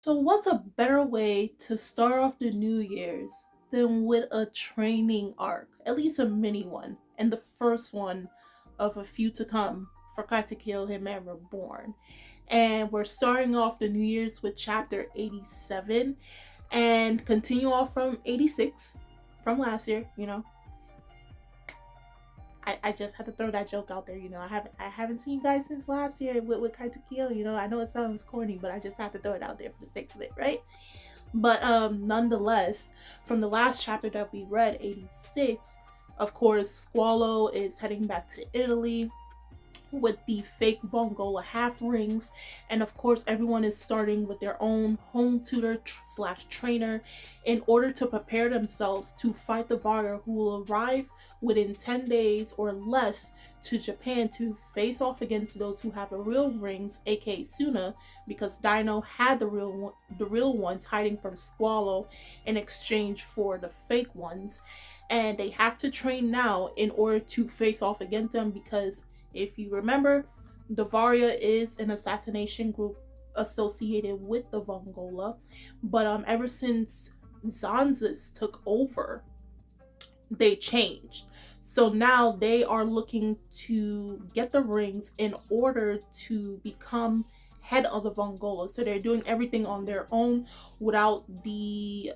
So, what's a better way to start off the New Year's than with a training arc? At least a mini one, and the first one of a few to come for Katekyo Hitman REBORN. And we're starting off the New Year's with chapter 87 and continue off from 86 from last year. I just had to throw that joke out there. I haven't seen you guys since last year with Katekyo. I know it sounds corny, but I just had to throw it out there for the sake of it, right? But nonetheless, from the last chapter that we read, 86, of course, Squallow is heading back to Italy with the fake Vongola half rings, and of course everyone is starting with their own home tutor slash trainer in order to prepare themselves to fight the Varga, who will arrive within 10 days or less to Japan to face off against those who have the real rings, aka Suna, because Dino had the real ones hiding from Squallow in exchange for the fake ones, and they have to train now in order to face off against them because if you remember, the Varia is an assassination group associated with the Vongola, but ever since Zanzis took over, they changed. So now they are looking to get the rings in order to become head of the Vongola. So they're doing everything on their own without the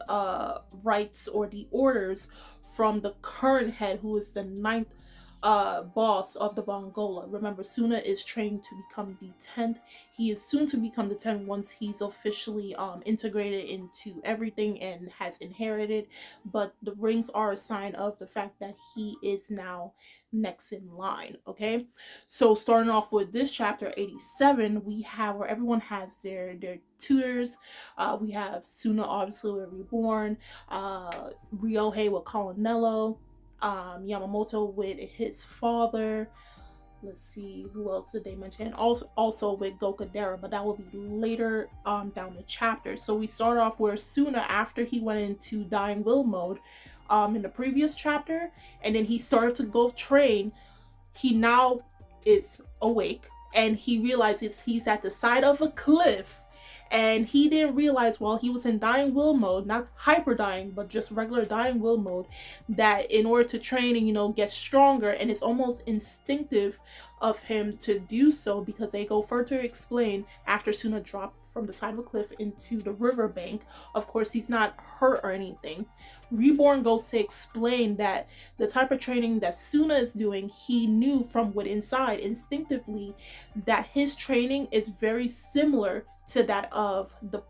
rights or the orders from the current head, who is the ninth boss of the Bongola. Remember, Suna is training to become the 10th. He is soon to become the 10th once he's officially integrated into everything and has inherited. But the rings are a sign of the fact that he is now next in line. Okay, so starting off with this chapter 87, we have where everyone has their tutors. We have Suna obviously with Reborn, Ryohei with Colonello, Yamamoto with his father. Let's see, who else did they mention? Also with Gokudera, but that will be later down the chapter. So we start off where Suna, after he went into dying will mode in the previous chapter, and then he started to go train, he now is awake and he realizes he's at the side of a cliff, and he didn't realize while he was in dying will mode, not hyper dying, but just regular dying will mode, that in order to train and get stronger, and it's almost instinctive of him to do so, because they go further to explain after Suna dropped from the side of a cliff into the riverbank. Of course, he's not hurt or anything. Reborn goes to explain that the type of training that Suna is doing, he knew from within inside instinctively that his training is very similar to that of the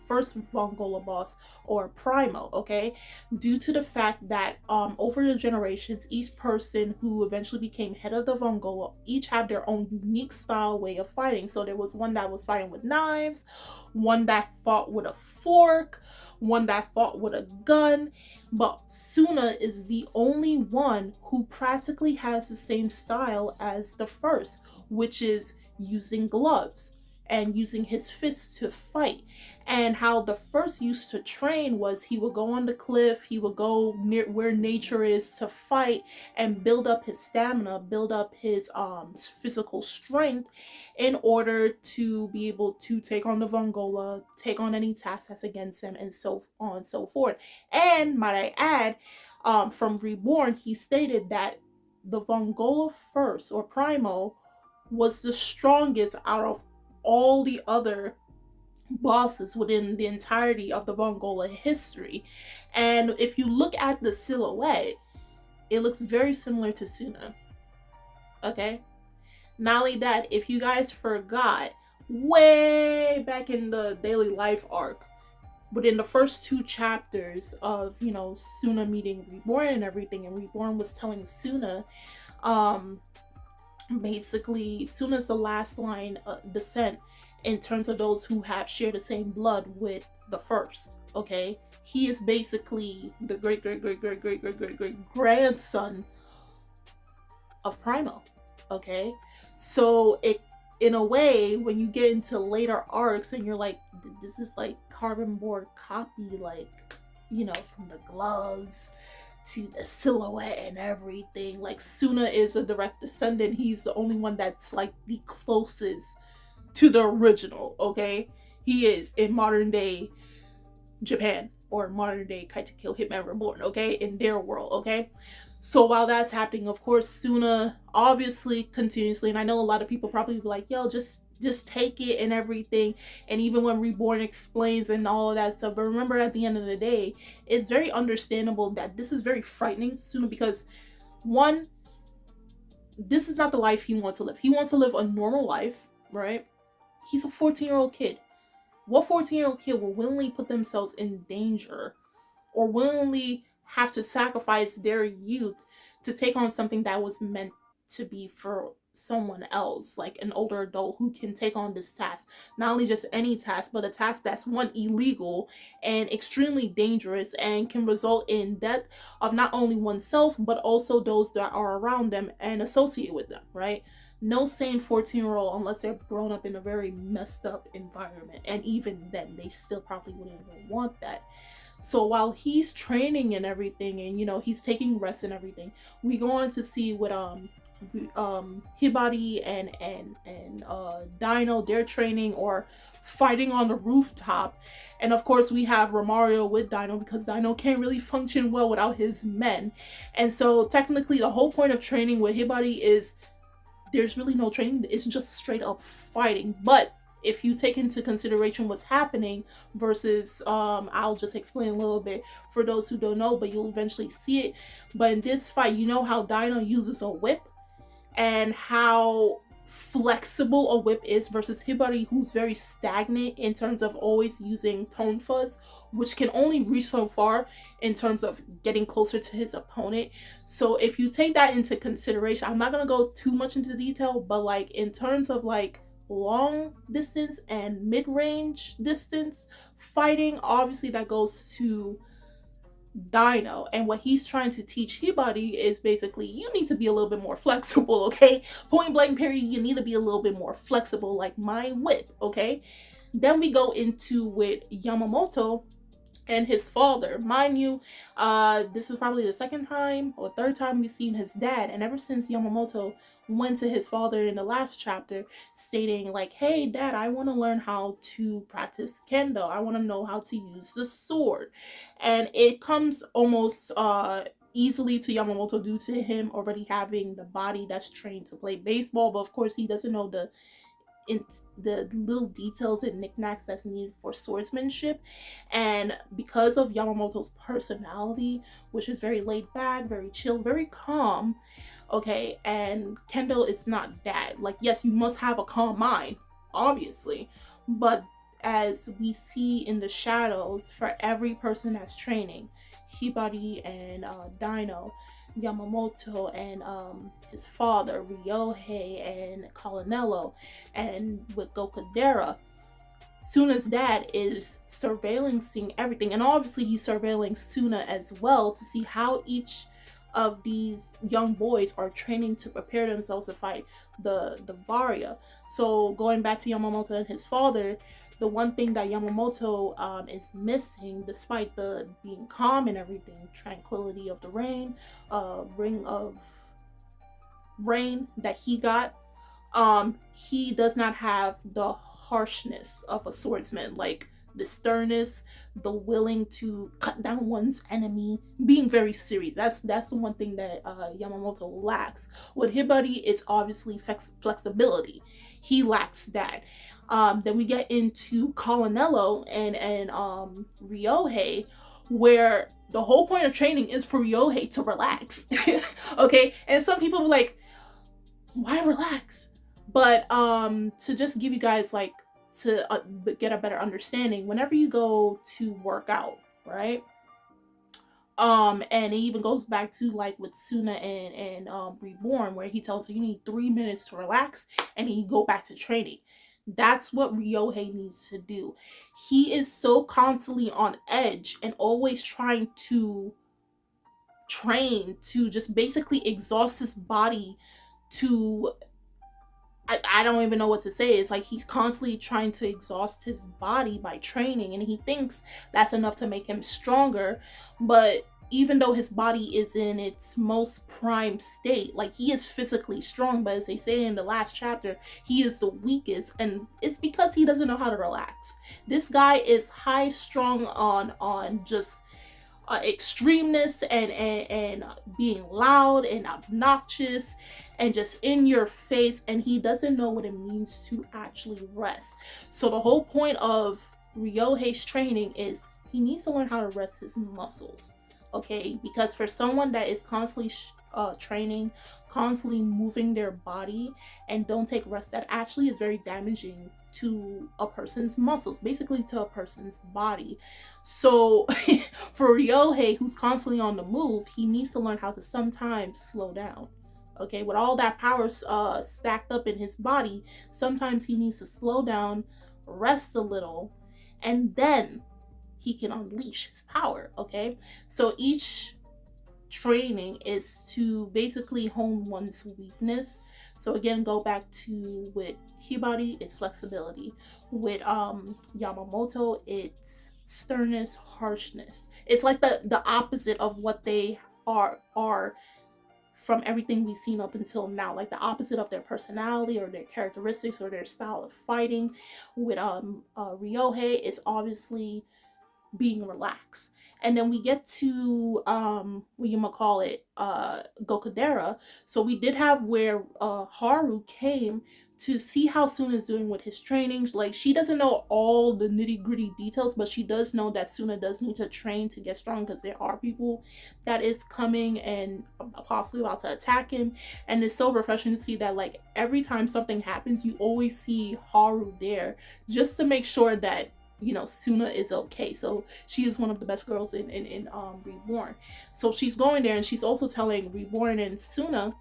first Vongola boss, or Primo, okay? Due to the fact that over the generations, each person who eventually became head of the Vongola each had their own unique style way of fighting. So there was one that was fighting with knives, one that fought with a fork, one that fought with a gun, but Suna is the only one who practically has the same style as the first, which is using gloves and using his fists to fight. And how the first used to train was he would go on the cliff, he would go near where nature is to fight and build up his stamina, build up his physical strength in order to be able to take on the Vongola, take on any task that's against him, and so on and so forth. And might I add, from Reborn, he stated that the Vongola first, or Primo, was the strongest out of all the other bosses within the entirety of the Mongola history. And if you look at the silhouette, it looks very similar to Suna. Okay? Not only that, if you guys forgot, way back in the daily life arc, within the first two chapters of, Suna meeting Reborn and everything, and Reborn was telling Suna, basically, Suna's the last line descent in terms of those who have shared the same blood with the first. Okay, he is basically the great grandson of Primo. Okay, so it, in a way, when you get into later arcs and you're like, this is like carbon board copy, like, from the gloves to the silhouette and everything. Like, Suna is a direct descendant. He's the only one that's like the closest to the original, okay? he is in modern day Japan, or modern day Katekyo Hitman Reborn, okay, in their world, okay. So while that's happening, of course, Suna obviously continuously, and I know a lot of people probably be like, yo, just take it and everything, and even when Reborn explains and all of that stuff, but remember, at the end of the day, it's very understandable that this is very frightening to Suna, because one, this is not the life he wants to live. He wants to live a normal life, right? He's a 14-year-old kid. What 14-year-old kid will willingly put themselves in danger or willingly have to sacrifice their youth to take on something that was meant to be for someone else, like an older adult who can take on this task? Not only just any task, but a task that's, one, illegal and extremely dangerous and can result in death of not only oneself, but also those that are around them and associate with them, right? No sane 14-year-old, unless they're grown up in a very messed up environment, and even then they still probably wouldn't even want that. So while he's training and everything, and he's taking rest and everything, we go on to see what Hibari and Dino, they're training or fighting on the rooftop. And of course we have Romario with Dino, because Dino can't really function well without his men. And so technically the whole point of training with Hibari is there's really no training, it's just straight up fighting. But if you take into consideration what's happening versus, I'll just explain a little bit for those who don't know, but you'll eventually see it. But in this fight, you know how Dino uses a whip and how flexible a whip is, versus Hibari, who's very stagnant in terms of always using tone fuzz, which can only reach so far in terms of getting closer to his opponent. So if you take that into consideration, I'm not gonna go too much into detail, but like in terms of like long distance and mid-range distance fighting, obviously that goes to Dino, and what he's trying to teach Hibari is basically, you need to be a little bit more flexible, okay? Point blank period, you need to be a little bit more flexible, like my whip, okay? Then we go into with Yamamoto and his father. Mind you, this is probably the second time or third time we've seen his dad, and ever since Yamamoto went to his father in the last chapter stating like, hey dad, I want to learn how to practice kendo, I want to know how to use the sword. And it comes almost easily to Yamamoto due to him already having the body that's trained to play baseball, but of course he doesn't know the little details and knickknacks that's needed for swordsmanship. And because of Yamamoto's personality, which is very laid back, very chill, very calm, okay, and kendo is not that. Like, yes, you must have a calm mind, obviously, but as we see in the shadows, for every person that's training, Hibari and Dino, Yamamoto and his father Ryohei and Colonello, and with Gokudera, Suna's dad is surveilling everything, and obviously he's surveilling Suna as well to see how each of these young boys are training to prepare themselves to fight the Varia. So going back to Yamamoto and his father, the one thing that Yamamoto is missing, despite the being calm and everything, tranquility of the rain, ring of rain that he got, he does not have the harshness of a swordsman, like the sternness, the willing to cut down one's enemy, being very serious. That's the one thing that Yamamoto lacks. With Hibari, it's obviously flexibility. He lacks that. Then we get into Colonello and Ryohei, where the whole point of training is for Ryohei to relax. Okay, and some people are like, why relax? But to just give you guys like to get a better understanding, whenever you go to work out, right? And it even goes back to like with Suna and Reborn, where he tells you need 3 minutes to relax and then you go back to training. That's what Ryohei needs to do. He is so constantly on edge and always trying to train to just basically exhaust his body to, I don't even know what to say. It's like he's constantly trying to exhaust his body by training, and he thinks that's enough to make him stronger. But even though his body is in its most prime state, like he is physically strong, but as they say in the last chapter, he is the weakest, and it's because he doesn't know how to relax. This guy is high strung on just extremeness and being loud and obnoxious and just in your face, and he doesn't know what it means to actually rest. So the whole point of Ryohei's training is he needs to learn how to rest his muscles. Okay, because for someone that is constantly training, constantly moving their body and don't take rest, that actually is very damaging to a person's muscles, basically to a person's body. So for Ryohei, who's constantly on the move, he needs to learn how to sometimes slow down. Okay, with all that power stacked up in his body, sometimes he needs to slow down, rest a little, and then he can unleash his power. Okay, so each training is to basically hone one's weakness. So again, go back to with Hibari, it's flexibility. With Yamamoto, it's sternness, harshness. It's like the opposite of what they are from everything we've seen up until now, like the opposite of their personality or their characteristics or their style of fighting. With Ryohei, is obviously being relaxed. And then we get to what you might call it, Gokudera. So we did have where Haru came to see how Suna is doing with his trainings. Like, she doesn't know all the nitty-gritty details, but she does know that Suna does need to train to get strong, because there are people that is coming and possibly about to attack him. And it's so refreshing to see that, like, every time something happens, you always see Haru there just to make sure that, you know, Suna is okay. So she is one of the best girls in Reborn. So she's going there, and she's also telling Reborn and Suna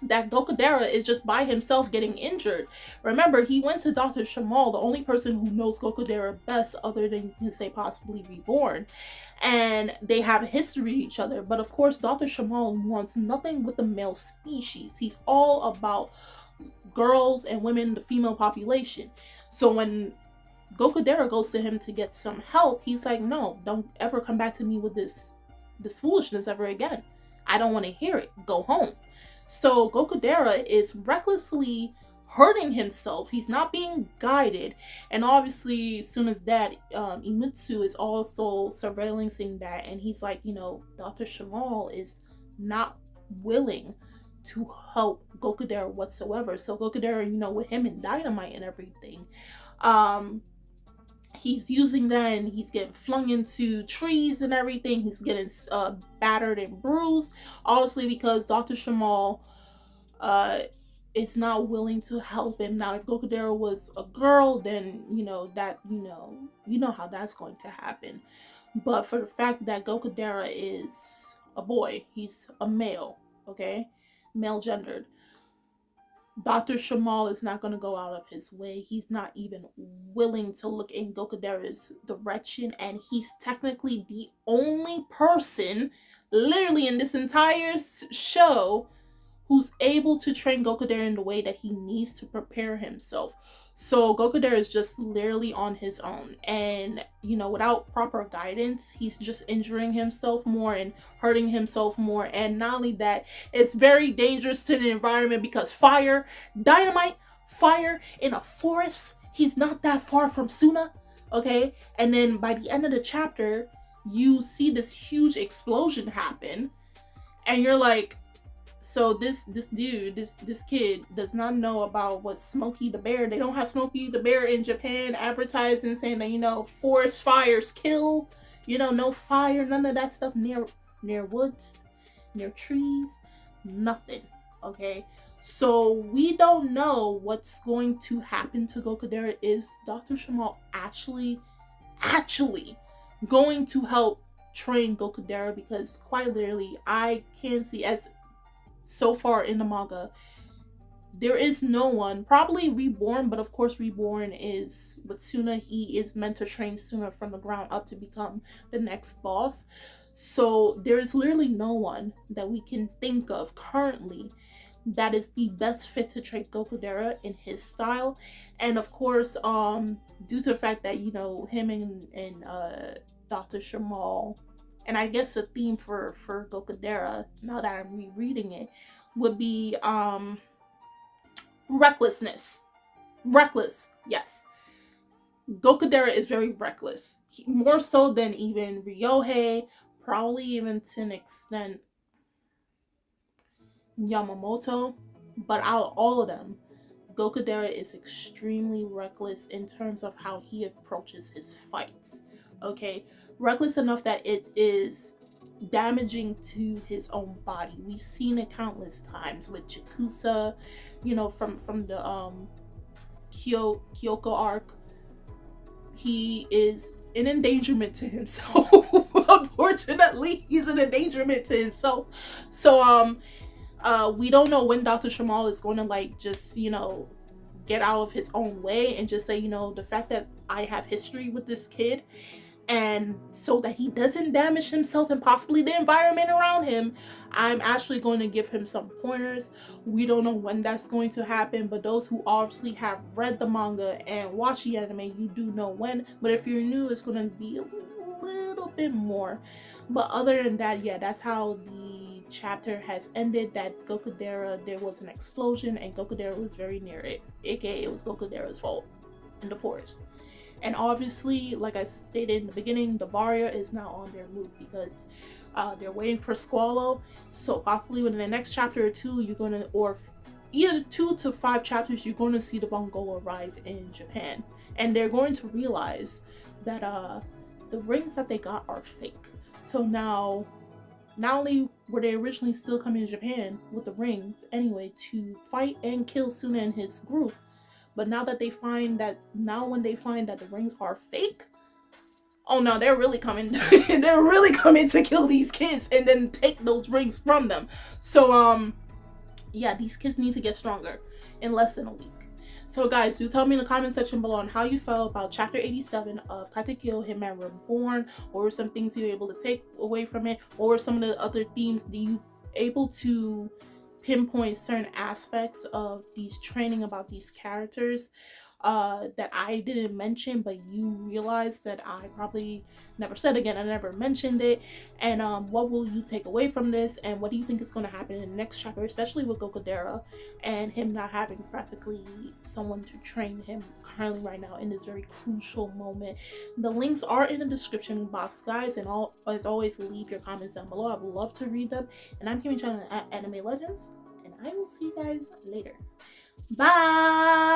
that Gokudera is just by himself getting injured. Remember, he went to Dr. Shamal, the only person who knows Gokudera best other than, you can say, possibly Reborn. And they have a history with each other. But of course, Dr. Shamal wants nothing with the male species. He's all about girls and women, the female population. So when Gokudera goes to him to get some help, he's like, no, don't ever come back to me with this foolishness ever again. I don't want to hear it. Go home. So Gokudera is recklessly hurting himself. He's not being guided. And obviously, Suna's dad, Imutsu, is also surveillancing that. And he's like, you know, Dr. Shamal is not willing to help Gokudera whatsoever. So Gokudera, you know, with him and Dynamite and everything, he's using that, and he's getting flung into trees and everything. He's getting battered and bruised, obviously because Dr. Shamal is not willing to help him. Now, if Gokudera was a girl, then you know that you know how that's going to happen. But for the fact that Gokudera is a boy, he's a male, okay, male gendered, Dr. Shamal is not going to go out of his way. He's not even willing to look in Gokudera's direction. And he's technically the only person, literally in this entire show, who's able to train Gokudera in the way that he needs to prepare himself. So Gokudera is just literally on his own. And, you know, without proper guidance, he's just injuring himself more and hurting himself more. And not only that, it's very dangerous to the environment because fire, Dynamite, fire in a forest, he's not that far from Suna, okay? And then by the end of the chapter, you see this huge explosion happen. And you're like, so this kid does not know about what Smokey the Bear. They don't have Smokey the Bear in Japan advertising saying that, you know, forest fires kill, you know, no fire, none of that stuff near woods, near trees, nothing. Okay, so we don't know what's going to happen to Gokudera. Is Dr. Shamal actually going to help train Gokudera? Because quite literally, I can see, as so far in the manga, there is no one, probably Reborn, but of course Reborn is with Suna. He is meant to train Suna from the ground up to become the next boss. So there is literally no one that we can think of currently that is the best fit to train Gokudera in his style. And of course, due to the fact that, you know, him and Dr. Shamal and I guess the theme for Gokudera, now that I'm rereading it, would be recklessness. Reckless, yes. Gokudera is very reckless, more so than even Ryohei, probably even to an extent Yamamoto, but out of all of them, Gokudera is extremely reckless in terms of how he approaches his fights. Okay, reckless enough that it is damaging to his own body. We've seen it countless times with Chikusa, you know, from the Kyoko arc. He is an endangerment to himself. Unfortunately, he's an endangerment to himself. So we don't know when Dr. Shamal is going to like just, you know, get out of his own way and just say, you know, the fact that I have history with this kid, and so that he doesn't damage himself and possibly the environment around him, I'm actually going to give him some pointers. We don't know when that's going to happen, but those who obviously have read the manga and watched the anime, you do know when. But if you're new, it's going to be a little bit more. But other than that, yeah, that's how the chapter has ended. That Gokudera, there was an explosion and Gokudera was very near it, aka it was Gokudera's fault in the forest. And obviously, like I stated in the beginning, the Varia is now on their move because they're waiting for Squallow. So possibly within the next chapter or two, you're going to, or either 2 to 5 chapters, you're going to see the Mongol arrive in Japan. And they're going to realize that the rings that they got are fake. So now, not only were they originally still coming to Japan with the rings anyway to fight and kill Suna and his group, but now that they find that, when they find that the rings are fake, oh no, they're really coming. They're really coming to kill these kids and then take those rings from them. So yeah, these kids need to get stronger in less than a week. So guys, do tell me in the comment section below on how you felt about chapter 87 of Katekyo Hitman Reborn. What were some things you were able to take away from it? What were some of the other themes that you able to pinpoint certain aspects of these training about these characters that I didn't mention, but you realized that I probably never said again. I never mentioned it. And what will you take away from this? And what do you think is going to happen in the next chapter, especially with Gokudera and him not having practically someone to train him currently right now in this very crucial moment? The links are in the description box, guys, and as always, leave your comments down below. I would love to read them. And I'm Kimmy Chan at Anime Legends, and I will see you guys later. Bye!